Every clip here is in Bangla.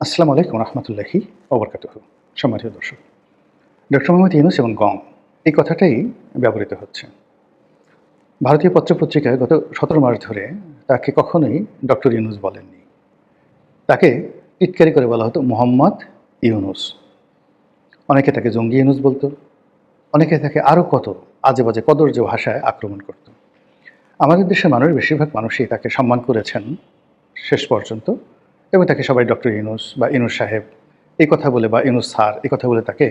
আসসালামু আলাইকুম রহমতুল্লাহি ওবরকাতুহু। সম্মানিত দর্শক, ডক্টর মোহাম্মদ ইউনূস এবং গং এই কথাটাই ব্যবহৃত হচ্ছে। ভারতীয় পত্রপত্রিকায় গত ১৭ মাস ধরে তাকে কখনোই ডক্টর ইউনূস বলেননি। তাকে টিটকারি করে বলা হতো মোহাম্মদ ইউনূস। অনেকে তাকে জঙ্গি ইউনূস বলতো, অনেকে তাকে আরও কত আজেবাজে কদর্য ভাষায় আক্রমণ করত। আমাদের দেশের মানুষ, বেশিরভাগ মানুষই তাকে সম্মান করেছেন শেষ পর্যন্ত, এবং তাকে সবাই ডক্টর ইউনূস বা ইউনূস সাহেব এই কথা বলে বা ইউনূস স্যার এই কথা বলে তাকে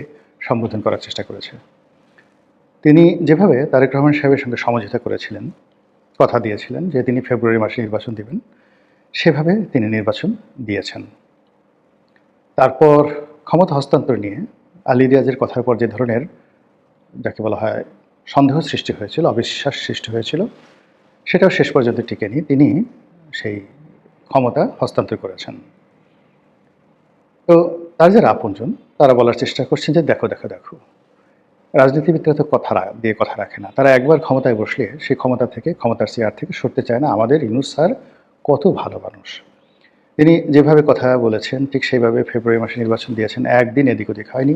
সম্বোধন করার চেষ্টা করেছে। তিনি যেভাবে তারেক রহমান সাহেবের সঙ্গে সমঝোতা করেছিলেন, কথা দিয়েছিলেন যে তিনি ফেব্রুয়ারি মাসে নির্বাচন দিবেন, সেভাবে তিনি নির্বাচন দিয়েছেন। তারপর ক্ষমতা হস্তান্তর নিয়ে আলী রিয়াজের কথার পর যে ধরনের, যাকে বলা হয়, সন্দেহ সৃষ্টি হয়েছিল, অবিশ্বাস সৃষ্টি হয়েছিল, সেটাও শেষ পর্যন্ত টিকেনি। তিনি সেই ক্ষমতা হস্তান্তর করেছেন। তো তার যারা আপনজন তারা বলার চেষ্টা করছেন যে দেখো দেখো দেখো, রাজনীতিবিদরা তো কথা দিয়ে কথা রাখে না। তারা একবার ক্ষমতায় বসলে সেই ক্ষমতা থেকে, ক্ষমতার চেয়ার থেকে সরতে চায় না। আমাদের ইউনূস স্যার কত ভালো মানুষ। তিনি যেভাবে কথা বলেছেন ঠিক সেইভাবে ফেব্রুয়ারি মাসে নির্বাচন দিয়েছেন, একদিন এদিক ওদিক হয়নি।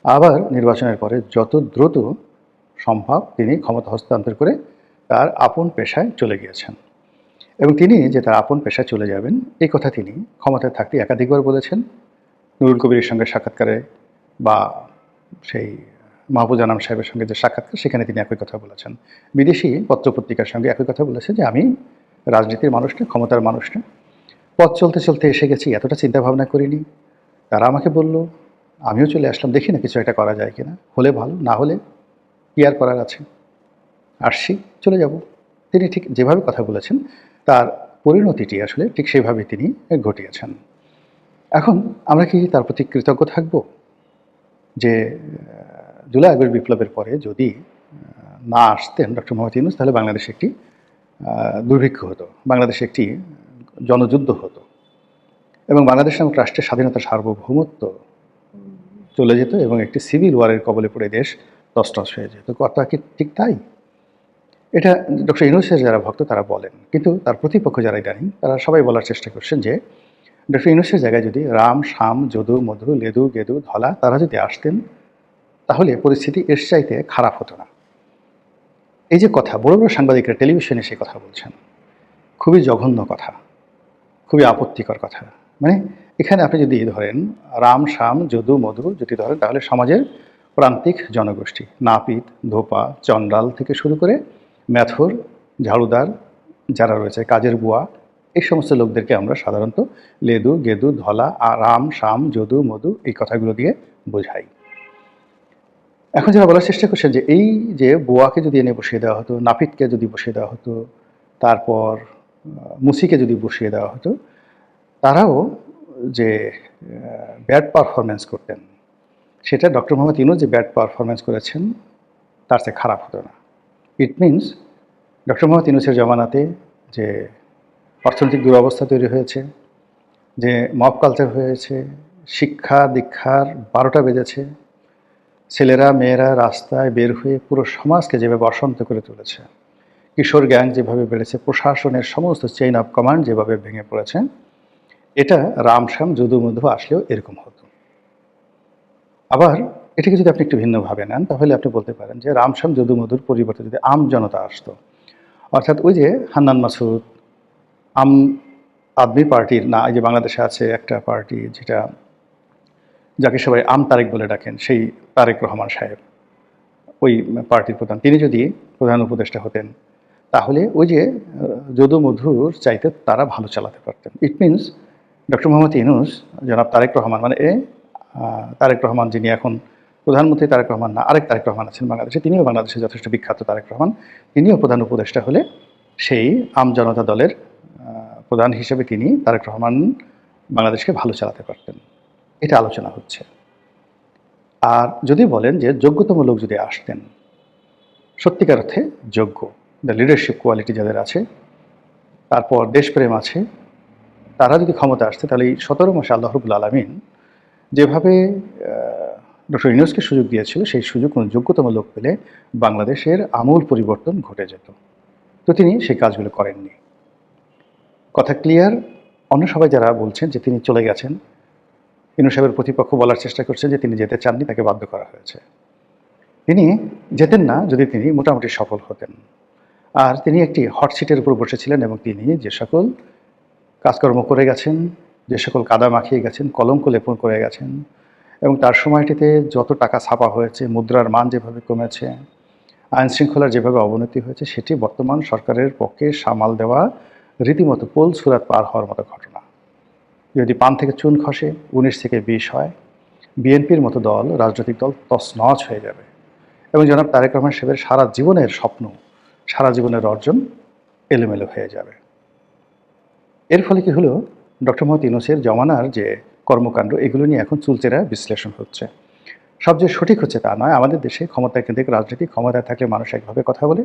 আবার নির্বাচনের পরে যত দ্রুত সম্ভব তিনি ক্ষমতা হস্তান্তর করে তার আপন পেশায় চলে গিয়েছেন। এবং তিনি যে তার আপন পেশায় চলে যাবেন এই কথা তিনি ক্ষমতায় থাকতে একাধিকবার বলেছেন। নুরুল কবিরের সঙ্গে সাক্ষাৎকারে বা সেই মাহফুজ আনাম সাহেবের সঙ্গে যে সাক্ষাৎকার, সেখানে তিনি একই কথা বলেছেন। বিদেশি পত্রপত্রিকার সঙ্গে একই কথা বলেছেন যে আমি রাজনীতির মানুষ না, ক্ষমতার মানুষ না, পথ চলতে চলতে এসে গেছি, এতটা চিন্তা ভাবনা করিনি। তারা আমাকে বলল, আমিও চলে আসলাম, দেখি না কিছু একটা করা যায় কিনা, হলে ভালো, না হলে কি আর করার আছে, আসছি, চলে যাব। তিনি ঠিক যেভাবে কথা বলেছেন তার পরিণতিটি আসলে ঠিক সেভাবে তিনি ঘটিয়েছেন। এখন আমরা কি তার প্রতি কৃতজ্ঞ থাকব যে জুলাই আগস্ট বিপ্লবের পরে যদি না আসতেন ডক্টর মোহাম্মদ ইউনূস, তাহলে বাংলাদেশে একটি দুর্ভিক্ষ হতো, বাংলাদেশে একটি জনযুদ্ধ হতো, এবং বাংলাদেশ নামক রাষ্ট্রের স্বাধীনতা, সার্বভৌমত্ব চলে যেত এবং একটি সিভিল ওয়ারের কবলে পড়ে দেশ তছনছ হয়ে যেত। কথা কি ঠিক তাই? এটা ডক্টর ইউনূসের যারা ভক্ত তারা বলেন, কিন্তু তার প্রতিপক্ষ যারা ইদানিং তারা সবাই বলার চেষ্টা করছেন যে ডক্টর ইউনূসের জায়গায় যদি রাম, শাম, যদু, মধু, লেদু, গেদু, ধলা তারা যদি আসতেন, তাহলে পরিস্থিতি এর চাইতে খারাপ হতো না। এই যে কথা, বড় বড় সাংবাদিকরা টেলিভিশনে সে কথা বলছেন, খুবই জঘন্য কথা, খুবই আপত্তিকর কথা। মানে এখানে আপনি যদি ধরেন রাম, শাম, যদু, মধু যদি ধরেন, তাহলে সমাজের প্রান্তিক জনগোষ্ঠী, নাপিত, ধোপা, চণ্ডাল থেকে শুরু করে ম্যাথর, ঝাড়ুদার যারা রয়েছে, কাজের বুয়া, এই সমস্ত লোকদেরকে আমরা সাধারণত লেদু, গেদু, ধলা, রাম, শাম, যদু, মধু এই কথাগুলো দিয়ে বোঝাই। এখন যারা বলার চেষ্টা করছেন যে এই যে বুয়াকে যদি এনে বসিয়ে দেওয়া হতো, নাপিতকে যদি বসিয়ে দেওয়া হতো, তারপর মুসিকে যদি বসিয়ে দেওয়া হতো, তারাও যে ব্যাড পারফরমেন্স করতেন, সেটা ডক্টর মোহাম্মদ ইউনূস যে ব্যাড পারফরমেন্স করেছেন তার চেয়ে খারাপ হতো না। ইট মিনস ডক্টর মোহাম্মদ ইউনূসের জমানাতে যে অর্থনৈতিক দুরবস্থা তৈরি হয়েছে, যে মব কালচার হয়েছে, শিক্ষা দীক্ষার 12টা বেজেছে, ছেলেরা মেয়েরা রাস্তায় বের হয়ে পুরো সমাজকে যেভাবে অশান্ত করে তুলেছে, কিশোর গ্যাং যেভাবে বেড়েছে, প্রশাসনের সমস্ত চেইন অফ কমান্ড যেভাবে ভেঙে পড়েছে, এটা রামশ্যাম যদু মধু আসলেও এরকম হতো। আবার এটাকে যদি আপনি একটু ভিন্নভাবে নেন, তাহলে আপনি বলতে পারেন যে রামশ্যাম যদু মধুর পরিবর্তে যদি আম জনতা আসতো, অর্থাৎ ওই যে হান্নান মাসুদ, আম আদমি পার্টির, না এই যে বাংলাদেশে আছে একটা পার্টি যেটা, যাকে সবাই আম তারেক বলে ডাকেন, সেই তারেক রহমান সাহেব, ওই পার্টির প্রধান, তিনি যদি প্রধান উপদেষ্টা হতেন, তাহলে ওই যে যদু মধুর চাইতে তারা ভালো চালাতে পারতেন। It means doctor Mohammad Yunus, জনাব তারেক রহমান, মানে তারেক রহমান যিনি এখন প্রধানমন্ত্রী, তারেক রহমান না, আরেক তারেক রহমান আছেন বাংলাদেশে, তিনিও বাংলাদেশে যথেষ্ট বিখ্যাত তারেক রহমান, তিনিও প্রধান উপদেষ্টা হলে সেই আম জনতা দলের প্রধান হিসেবে তিনি, তারেক রহমান, বাংলাদেশকে ভালো চালাতে পারতেন। এটা আলোচনা হচ্ছে। আর যদি বলেন যে যোগ্যতম লোক যদি আসতেন, সত্যিকার অর্থে যোগ্য, দ্য লিডারশিপ কোয়ালিটি যাদের আছে, তারপর দেশপ্রেম আছে, তারা যদি ক্ষমতা আসতে, তাহলে এই 17 মাসে আল্লাহ রাব্বুল আলামিন যেভাবে ডক্টর ইউনূসকে সুযোগ দিয়েছিল, সেই সুযোগ কোনো যোগ্যতম লোক পেলে বাংলাদেশের আমূল পরিবর্তন ঘটে যেত। তো তিনি সেই কাজগুলো করেননি। কথা ক্লিয়ার। অন্য সবাই যারা বলছেন যে তিনি চলে গেছেন, ইনু সাহেবের প্রতিপক্ষ বলার চেষ্টা করছে যে তিনি যেতে চাননি, তাকে বাধ্য করা হয়েছে। তিনি যেতেন না যদি তিনি মোটামুটি সফল হতেন। আর তিনি একটি হট সিটের উপর বসেছিলেন এবং তিনি যে সকল কাজকর্ম করে গেছেন, যে সকল কাদা মাখিয়ে গেছেন, কলঙ্ক লেপন করে গেছেন এবং তার সময়টিতে যত টাকা ছাপা হয়েছে, মুদ্রার মান যেভাবে কমেছে, আইন শৃঙ্খলার যেভাবে অবনতি হয়েছে, সেটি বর্তমান সরকারের পক্ষে সামাল দেওয়া রীতিমতো পোল সুরাত পার হওয়ার মতো ঘটনা। যদি পান থেকে চুন খসে, 19 থেকে 20 হয়, বিএনপির মতো দল, রাজনৈতিক দল তছনছ হয়ে যাবে এবং জনাব তারেক রহমান সাহেবের সারা জীবনের স্বপ্ন, সারা জীবনের অর্জন এলোমেলো হয়ে যাবে। এর ফলে কি হলো, ডক্টর মোহাম্মদ ইউনূসের জমানার যে কর্মকাণ্ড, এগুলো নিয়ে এখন চুলচেরা বিশ্লেষণ হচ্ছে। সব যে সঠিক হচ্ছে তা নয়। আমাদের দেশে ক্ষমতাকেন্দ্রিক রাজনীতি, ক্ষমতায় থাকলে মানুষ একভাবে কথা বলে,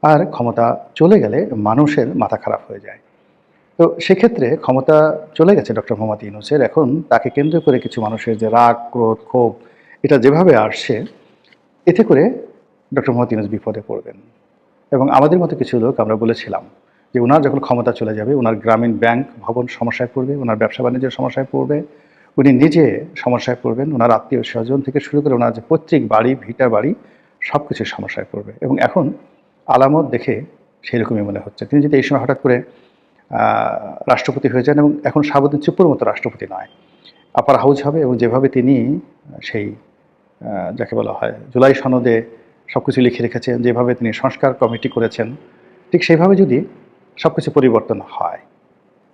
আর ক্ষমতা চলে গেলে মানুষের মাথা খারাপ হয়ে যায়। তো সেক্ষেত্রে ক্ষমতা চলে গেছে ডক্টর মোহাম্মদ ইউনূসের, এখন তাকে কেন্দ্র করে কিছু মানুষের যে রাগ, ক্রোধ, ক্ষোভ, এটা যেভাবে আসছে, এতে করে ডক্টর মোহাম্মদ ইউনূস বিপদে পড়বেন। এবং আমাদের মতো কিছু লোক আমরা বলেছিলাম যে ওনার যখন ক্ষমতা চলে যাবে, ওনার গ্রামীণ ব্যাংক ভবন সমস্যায় পড়বে, ওনার ব্যবসা বাণিজ্যের সমস্যায় পড়বে, উনি নিজে সমস্যায় পড়বেন, ওনার আত্মীয় স্বজন থেকে শুরু করে ওনার যে পৈতৃক বাড়ি, ভিটা বাড়ি, সব কিছুর সমস্যায় পড়বে। এবং এখন আলামত দেখে সেরকমই মনে হচ্ছে। তিনি যদি এই সময় হঠাৎ করে রাষ্ট্রপতি হয়ে যান, এবং এখন শাহাবুদ্দিন চুপ্পুর মতো রাষ্ট্রপতি নয়, আপার হাউজ হবে, এবং যেভাবে তিনি সেই যাকে বলা হয় জুলাই সনদে সব কিছু লিখে রেখেছেন, যেভাবে তিনি সংস্কার কমিটি করেছেন, ঠিক সেইভাবে যদি সব কিছু পরিবর্তন হয়,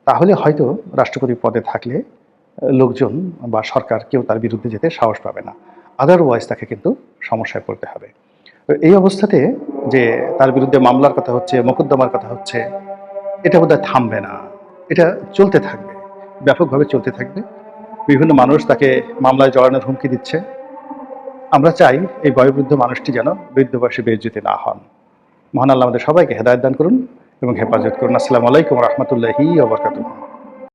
তাহলে হয়তো রাষ্ট্রপতি পদে থাকলে লোকজন বা সরকার কেউ তার বিরুদ্ধে যেতে সাহস পাবে না। আদারওয়াইজ তাকে কিন্তু সমস্যায় পড়তে হবে। তো এই অবস্থাতে যে তার বিরুদ্ধে মামলার কথা হচ্ছে, মোকদ্দমার কথা হচ্ছে, এটা বোধহয় থামবে না, এটা চলতে থাকবে, ব্যাপকভাবে চলতে থাকবে। বিভিন্ন মানুষ তাকে মামলায় জড়ানোর হুমকি দিচ্ছে। আমরা চাই এই বয়োবৃদ্ধ মানুষটি যেন বৃদ্ধ বয়সে বেইজ্জতি না হন। মহান আল্লাহ আমাদের সবাইকে হেদায়েত দান করুন এবং হেফাজত করুন। আসসালামু আলাইকুম ওয়া রাহমাতুল্লাহি ওয়া বারাকাতুহু।